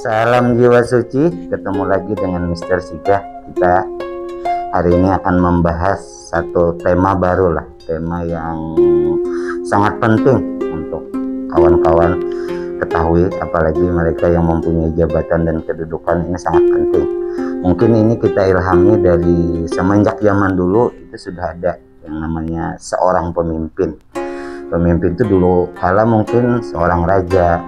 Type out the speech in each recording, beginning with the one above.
Salam jiwa suci, ketemu lagi dengan Mr. Siga. Kita hari ini akan membahas satu tema baru lah, tema yang sangat penting untuk kawan-kawan ketahui, apalagi mereka yang mempunyai jabatan dan kedudukan. Ini sangat penting. Mungkin ini kita ilhami dari semenjak zaman dulu itu sudah ada yang namanya seorang pemimpin. Pemimpin itu dulu kala mungkin seorang raja,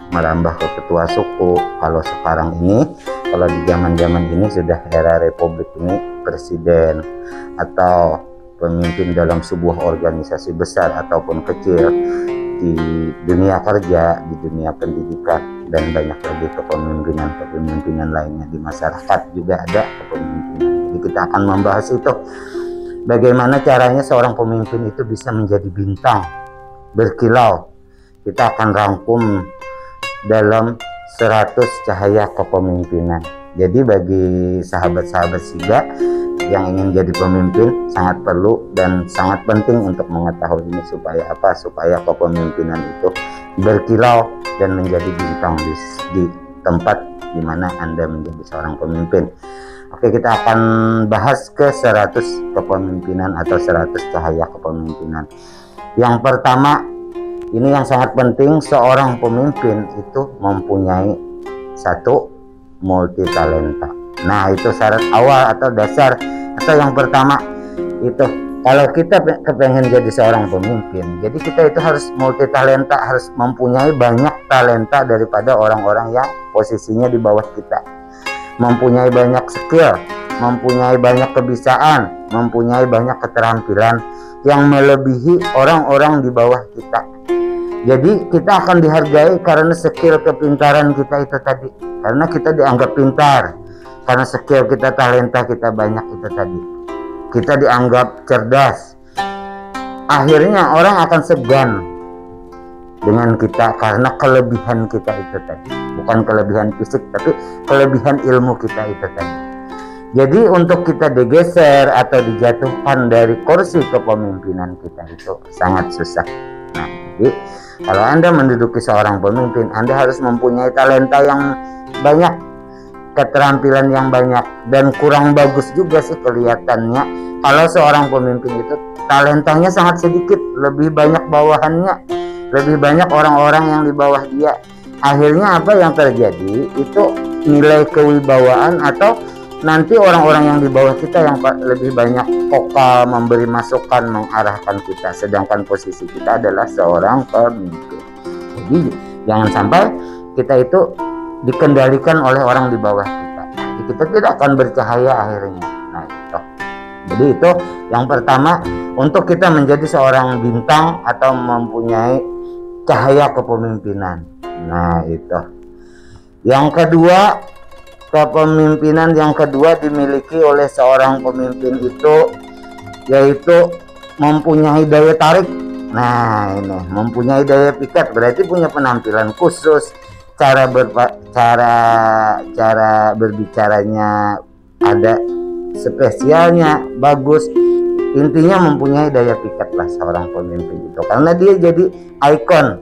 merambah ke ketua suku. Kalau sekarang ini, kalau di zaman-zaman ini sudah era republik ini, presiden atau pemimpin dalam sebuah organisasi besar ataupun kecil, di dunia kerja, di dunia pendidikan, dan banyak lagi kepemimpinan lainnya. Di masyarakat juga ada kepemimpinan. Jadi kita akan membahas itu, bagaimana caranya seorang pemimpin itu bisa menjadi bintang berkilau. Kita akan rangkum dalam 100 cahaya kepemimpinan. Jadi bagi sahabat-sahabat Siga yang ingin jadi pemimpin, sangat perlu dan sangat penting untuk mengetahui ini. Supaya apa? Supaya kepemimpinan itu berkilau dan menjadi bintang di tempat di mana Anda menjadi seorang pemimpin. Oke, kita akan bahas ke 100 kepemimpinan atau 100 cahaya kepemimpinan. Yang pertama, ini yang sangat penting, seorang pemimpin itu mempunyai satu, multi talenta. Nah, itu syarat awal atau dasar, atau yang pertama itu. Kalau kita kepengen jadi seorang pemimpin, jadi kita itu harus multi talenta, harus mempunyai banyak talenta daripada orang-orang yang posisinya di bawah kita. Mempunyai banyak skill, mempunyai banyak kebiasaan, mempunyai banyak keterampilan yang melebihi orang-orang di bawah kita. Jadi kita akan dihargai karena skill kepintaran kita itu tadi. Karena kita dianggap pintar, karena skill kita, talenta kita banyak itu tadi. Kita dianggap cerdas. Akhirnya orang akan segan dengan kita karena kelebihan kita itu tadi. Bukan kelebihan fisik, tapi kelebihan ilmu kita itu tadi. Jadi untuk kita digeser atau dijatuhkan dari kursi kepemimpinan kita itu sangat susah. Nah, jadi kalau Anda menduduki seorang pemimpin, Anda harus mempunyai talenta yang banyak, keterampilan yang banyak, dan kurang bagus juga sih kelihatannya kalau seorang pemimpin itu talentanya sangat sedikit, lebih banyak bawahannya, lebih banyak orang-orang yang di bawah dia. Akhirnya apa yang terjadi? Itu nilai kewibawaan atau nanti orang-orang yang di bawah kita yang lebih banyak vokal, memberi masukan, mengarahkan kita, sedangkan posisi kita adalah seorang pemimpin. Jadi jangan sampai kita itu dikendalikan oleh orang di bawah kita. Jadi kita tidak akan bercahaya akhirnya. Nah, itu. Jadi itu yang pertama, untuk kita menjadi seorang bintang atau mempunyai cahaya kepemimpinan. Nah, itu. Yang kedua, kepemimpinan yang kedua dimiliki oleh seorang pemimpin itu yaitu mempunyai daya tarik. Nah, ini mempunyai daya pikat, berarti punya penampilan khusus, cara berbicaranya ada spesialnya, bagus. Intinya mempunyai daya pikat lah seorang pemimpin itu, karena dia jadi ikon.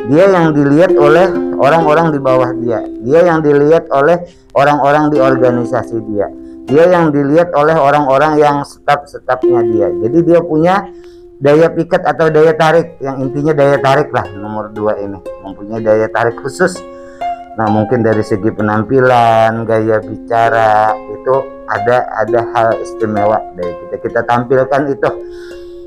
Dia yang dilihat oleh orang-orang di bawah dia. Dia yang dilihat oleh orang-orang di organisasi dia. Dia yang dilihat oleh orang-orang yang staf-stafnya dia. Jadi dia punya daya pikat atau daya tarik. Yang intinya daya tarik lah, nomor 2 ini. Mempunyai daya tarik khusus. Nah, mungkin dari segi penampilan, gaya bicara, itu ada hal istimewa dari kita tampilkan itu.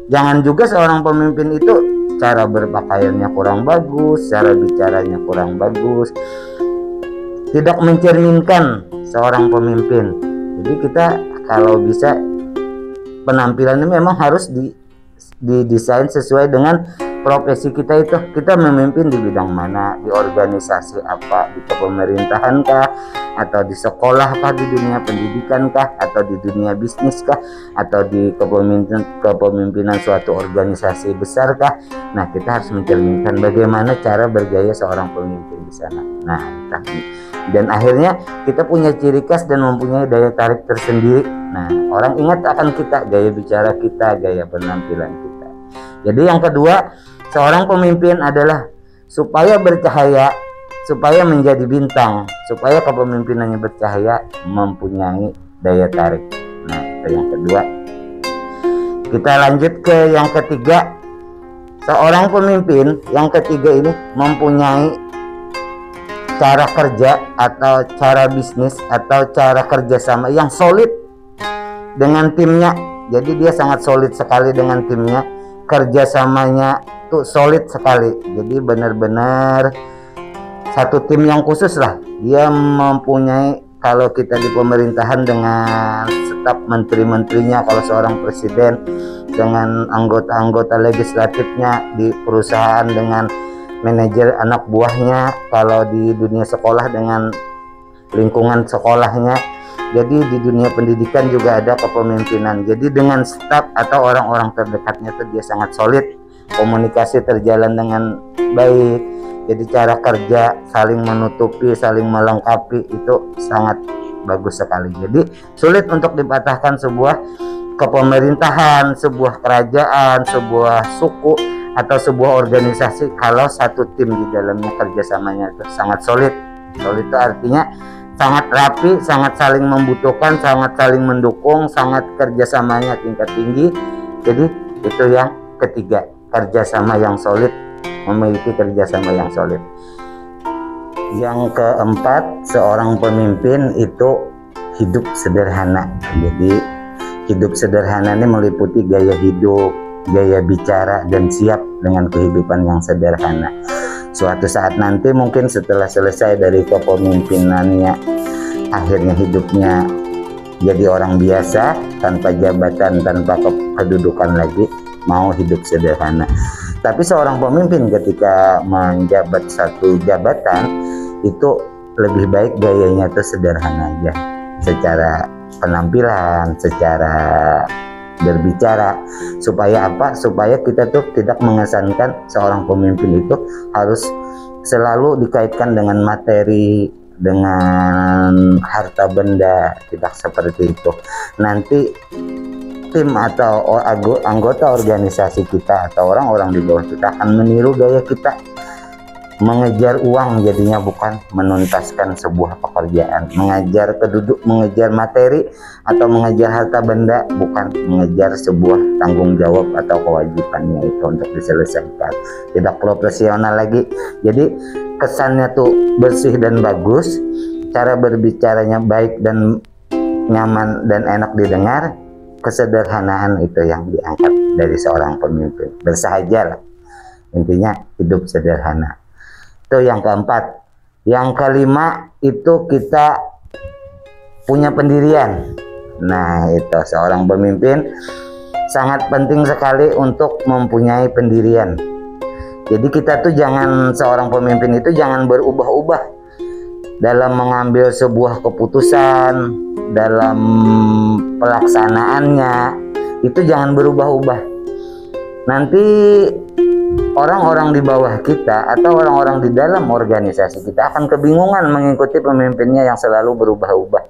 Jangan juga seorang pemimpin itu cara berpakaiannya kurang bagus, cara bicaranya kurang bagus, tidak mencerminkan seorang pemimpin. Jadi kita kalau bisa penampilannya memang harus didesain sesuai dengan profesi kita itu. Kita memimpin di bidang mana, di organisasi apa, di kepemerintahan kah, atau di sekolah kah, di dunia pendidikan kah, atau di dunia bisnis kah, atau di kepemimpinan suatu organisasi besar kah. Nah, kita harus mencerminkan bagaimana cara bergaya seorang pemimpin di sana. Nah, dan akhirnya kita punya ciri khas dan mempunyai daya tarik tersendiri. Nah, orang ingat akan kita, gaya bicara kita, gaya penampilan kita. Jadi yang kedua, seorang pemimpin adalah supaya bercahaya, supaya menjadi bintang, supaya kepemimpinannya bercahaya, mempunyai daya tarik. Nah, itu yang kedua. Kita lanjut ke yang ketiga. Seorang pemimpin yang ketiga ini mempunyai cara kerja atau cara bisnis atau cara kerjasama yang solid dengan timnya. Jadi dia sangat solid sekali dengan timnya, kerjasamanya tuh solid sekali. Jadi benar-benar satu tim yang khusus lah. Dia mempunyai, kalau kita di pemerintahan dengan staf menteri-menterinya, kalau seorang presiden dengan anggota-anggota legislatifnya, di perusahaan dengan manajer anak buahnya, kalau di dunia sekolah dengan lingkungan sekolahnya. Jadi di dunia pendidikan juga ada kepemimpinan. Jadi dengan staf atau orang-orang terdekatnya itu dia sangat solid, komunikasi terjalan dengan baik. Jadi cara kerja saling menutupi, saling melengkapi, itu sangat bagus sekali. Jadi sulit untuk dipatahkan sebuah kepemerintahan, sebuah kerajaan, sebuah suku atau sebuah organisasi kalau satu tim di dalamnya kerjasamanya itu sangat solid. Solid itu artinya sangat rapi, sangat saling membutuhkan, sangat saling mendukung, sangat kerjasamanya tingkat tinggi. Jadi itu yang ketiga, kerjasama yang solid, memiliki kerjasama yang solid. Yang keempat, seorang pemimpin itu hidup sederhana. Jadi hidup sederhana ini meliputi gaya hidup, gaya bicara, dan siap dengan kehidupan yang sederhana. Suatu saat nanti mungkin setelah selesai dari kepemimpinannya, akhirnya hidupnya jadi orang biasa, tanpa jabatan, tanpa kedudukan lagi, mau hidup sederhana. Tapi seorang pemimpin ketika menjabat satu jabatan itu lebih baik gayanya itu sederhana aja, secara penampilan, secara berbicara. Supaya apa? Supaya kita tuh tidak mengesankan seorang pemimpin itu harus selalu dikaitkan dengan materi, dengan harta benda. Tidak seperti itu. Nanti tim atau anggota organisasi kita atau orang-orang di bawah kita akan meniru gaya kita, mengejar uang jadinya, bukan menuntaskan sebuah pekerjaan, mengejar keduduk, mengejar materi atau mengejar harta benda, bukan mengejar sebuah tanggung jawab atau kewajibannya itu untuk diselesaikan. Tidak profesional lagi. Jadi kesannya tuh bersih dan bagus, cara berbicaranya baik dan nyaman dan enak didengar. Kesederhanaan itu yang diangkat dari seorang pemimpin. Bersahaja lah, intinya hidup sederhana. Itu yang keempat. Yang kelima itu kita punya pendirian. Nah, itu seorang pemimpin sangat penting sekali untuk mempunyai pendirian. Jadi kita tuh jangan, seorang pemimpin itu jangan berubah-ubah dalam mengambil sebuah keputusan, dalam pelaksanaannya, itu jangan berubah-ubah. Nanti orang-orang di bawah kita atau orang-orang di dalam organisasi kita akan kebingungan mengikuti pemimpinnya yang selalu berubah-ubah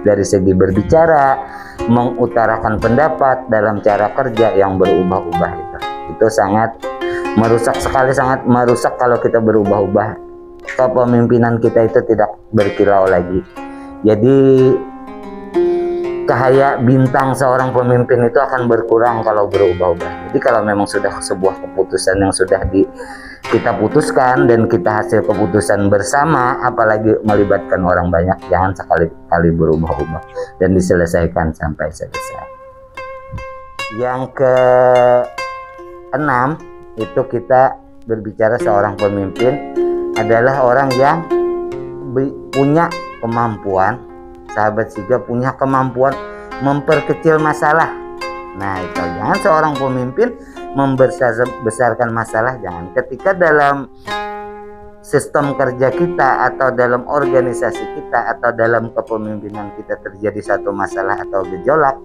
dari segi berbicara, mengutarakan pendapat, dalam cara kerja yang berubah-ubah. Itu sangat merusak sekali, sangat merusak kalau kita berubah-ubah. Kepemimpinan kita itu tidak berkilau lagi. Jadi cahaya bintang seorang pemimpin itu akan berkurang kalau berubah-ubah. Jadi kalau memang sudah sebuah keputusan yang sudah kita putuskan dan kita hasil keputusan bersama, apalagi melibatkan orang banyak, jangan sekali-kali berubah-ubah dan diselesaikan sampai selesai. Yang keenam itu kita berbicara seorang pemimpin adalah orang yang punya kemampuan, sahabat Siga, punya kemampuan memperkecil masalah. Nah, itu jangan seorang pemimpin membesarkan masalah, jangan. Ketika dalam sistem kerja kita atau dalam organisasi kita atau dalam kepemimpinan kita terjadi satu masalah atau gejolak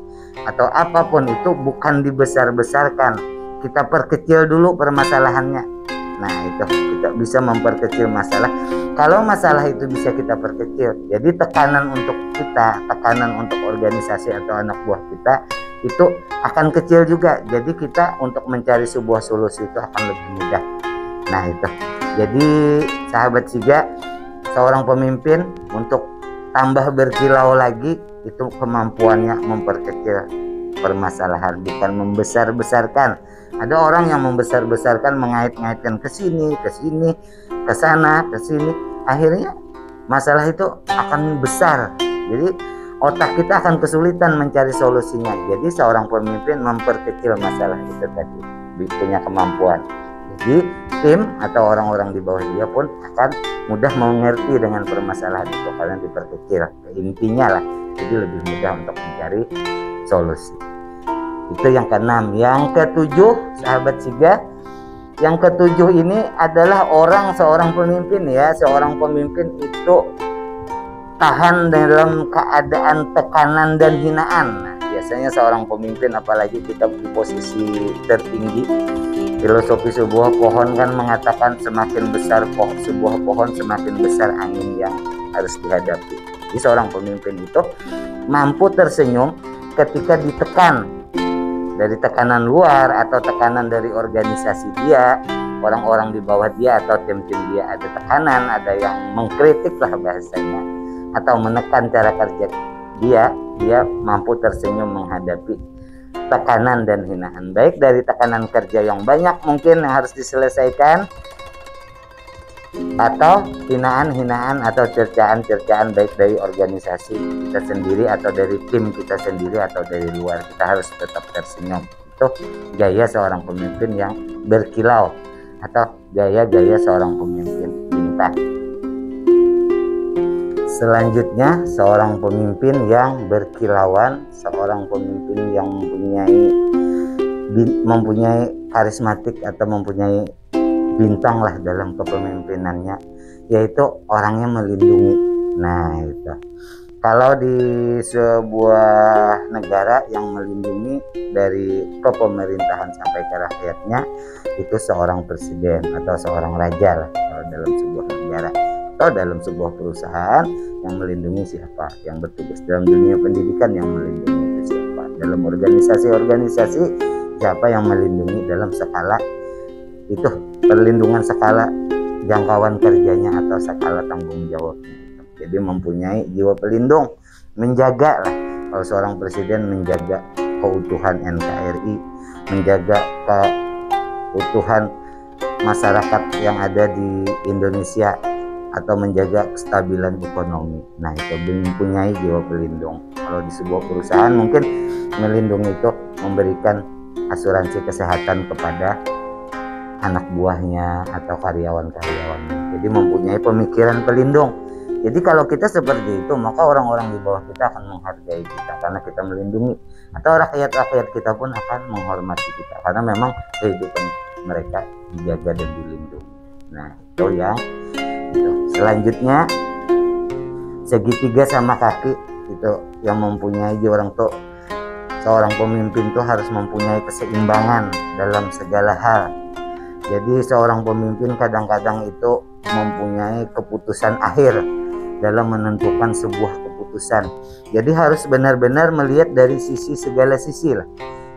atau apapun itu, bukan dibesar-besarkan, kita perkecil dulu permasalahannya. Nah, itu kita bisa memperkecil masalah. Kalau masalah itu bisa kita perkecil, jadi tekanan untuk kita, tekanan untuk organisasi atau anak buah kita itu akan kecil juga. Jadi kita untuk mencari sebuah solusi itu akan lebih mudah. Nah itu. Jadi sahabat Siga, seorang pemimpin untuk tambah berkilau lagi itu kemampuannya memperkecil permasalahan, bukan membesar-besarkan. Ada orang yang membesar-besarkan, mengait-ngaitkan ke sini, ke sana, ke sini. Akhirnya masalah itu akan besar. Jadi otak kita akan kesulitan mencari solusinya. Jadi seorang pemimpin memperkecil masalah itu tadi, punya kemampuan. Jadi tim atau orang-orang di bawah dia pun akan mudah mengerti dengan permasalahan itu karena diperkecil ke intinya lah. Jadi lebih mudah untuk mencari solusi. Itu yang keenam. Yang ketujuh, sahabat Siga, yang ketujuh ini adalah seorang pemimpin ya. Seorang pemimpin itu tahan dalam keadaan tekanan dan hinaan. Nah, biasanya seorang pemimpin, apalagi kita di posisi tertinggi, filosofi sebuah pohon kan mengatakan semakin besar sebuah pohon, semakin besar angin yang harus dihadapi. Jadi seorang pemimpin itu mampu tersenyum ketika ditekan, dari tekanan luar atau tekanan dari organisasi dia, orang-orang di bawah dia atau tim-tim dia ada tekanan, ada yang mengkritik lah bahasanya, atau menekan cara kerja dia mampu tersenyum menghadapi tekanan dan hinaan, baik dari tekanan kerja yang banyak mungkin yang harus diselesaikan, atau hinaan atau cercaan baik dari organisasi kita sendiri atau dari tim kita sendiri atau dari luar. Kita harus tetap tersenyum. Itu gaya seorang pemimpin yang berkilau atau gaya-gaya seorang pemimpin bintang. Selanjutnya, seorang pemimpin yang berkilauan, seorang pemimpin yang mempunyai karismatik atau mempunyai bintang lah dalam kepemimpinannya, yaitu orangnya melindungi. Nah itu, kalau di sebuah negara yang melindungi dari kepemerintahan sampai ke rakyatnya, itu seorang presiden atau seorang raja lah kalau dalam sebuah negara. Atau dalam sebuah perusahaan yang melindungi siapa, yang bertugas dalam dunia pendidikan yang melindungi itu siapa, dalam organisasi-organisasi siapa yang melindungi dalam skala itu, perlindungan skala jangkauan kerjanya atau skala tanggung jawabnya. Jadi mempunyai jiwa pelindung, menjaga lah. Kalau seorang presiden menjaga keutuhan NKRI, menjaga keutuhan masyarakat yang ada di Indonesia, atau menjaga kestabilan ekonomi. Nah itu mempunyai jiwa pelindung. Kalau di sebuah perusahaan mungkin melindungi itu memberikan asuransi kesehatan kepada anak buahnya atau karyawan-karyawannya. Jadi mempunyai pemikiran pelindung. Jadi kalau kita seperti itu, maka orang-orang di bawah kita akan menghargai kita karena kita melindungi, atau rakyat-rakyat kita pun akan menghormati kita karena memang kehidupan mereka dijaga dan dilindungi. Nah itu yang itu. Selanjutnya, segitiga sama kaki itu yang mempunyai orang tuh, seorang pemimpin tuh harus mempunyai keseimbangan dalam segala hal. Jadi seorang pemimpin kadang-kadang itu mempunyai keputusan akhir dalam menentukan sebuah keputusan. Jadi harus benar-benar melihat dari segala sisi lah.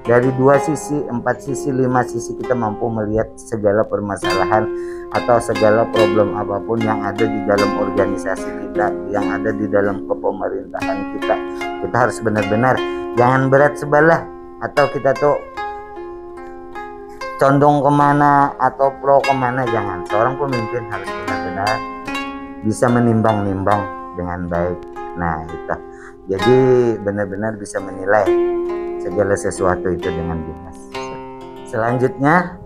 Dari 2 sisi, 4 sisi, 5 sisi kita mampu melihat segala permasalahan atau segala problem apapun yang ada di dalam organisasi kita, yang ada di dalam kepemerintahan kita. Kita harus benar-benar jangan berat sebelah atau kita tuh condong kemana atau pro kemana, jangan. Seorang pemimpin harus benar-benar bisa menimbang-nimbang dengan baik. Nah itu, jadi benar-benar bisa menilai segala sesuatu itu dengan jelas. Selanjutnya,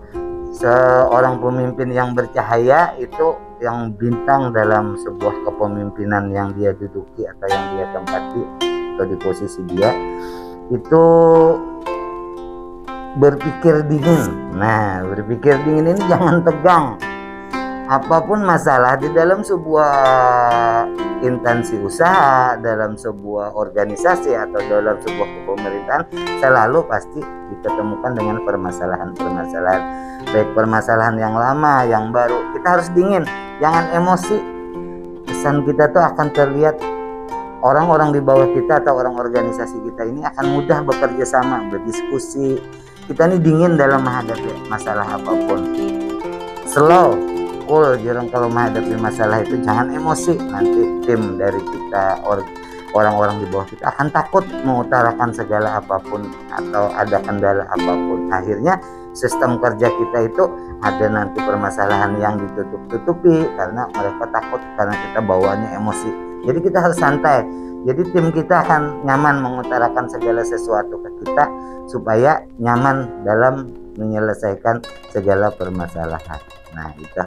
seorang pemimpin yang bercahaya itu yang bintang dalam sebuah kepemimpinan yang dia duduki atau yang dia tempati atau di posisi dia, itu berpikir dingin. Nah, berpikir dingin ini jangan tegang. Apapun masalah di dalam sebuah instansi usaha, dalam sebuah organisasi atau dalam sebuah kepemerintahan, selalu pasti diketemukan dengan permasalahan-permasalahan, baik permasalahan yang lama, yang baru. Kita harus dingin, jangan emosi. Pesan kita tuh akan terlihat orang-orang di bawah kita atau orang organisasi kita ini akan mudah bekerja sama, berdiskusi. Kita ini dingin dalam menghadapi masalah apapun, slow, cool. Jarang kalau menghadapi masalah itu jangan emosi. Nanti tim dari kita, orang-orang di bawah kita akan takut mengutarakan segala apapun atau ada kendala apapun. Akhirnya sistem kerja kita itu ada nanti permasalahan yang ditutup-tutupi karena mereka takut, karena kita bawaannya emosi. Jadi kita harus santai. Jadi tim kita akan nyaman mengutarakan segala sesuatu ke kita supaya nyaman dalam menyelesaikan segala permasalahan. Nah, itu.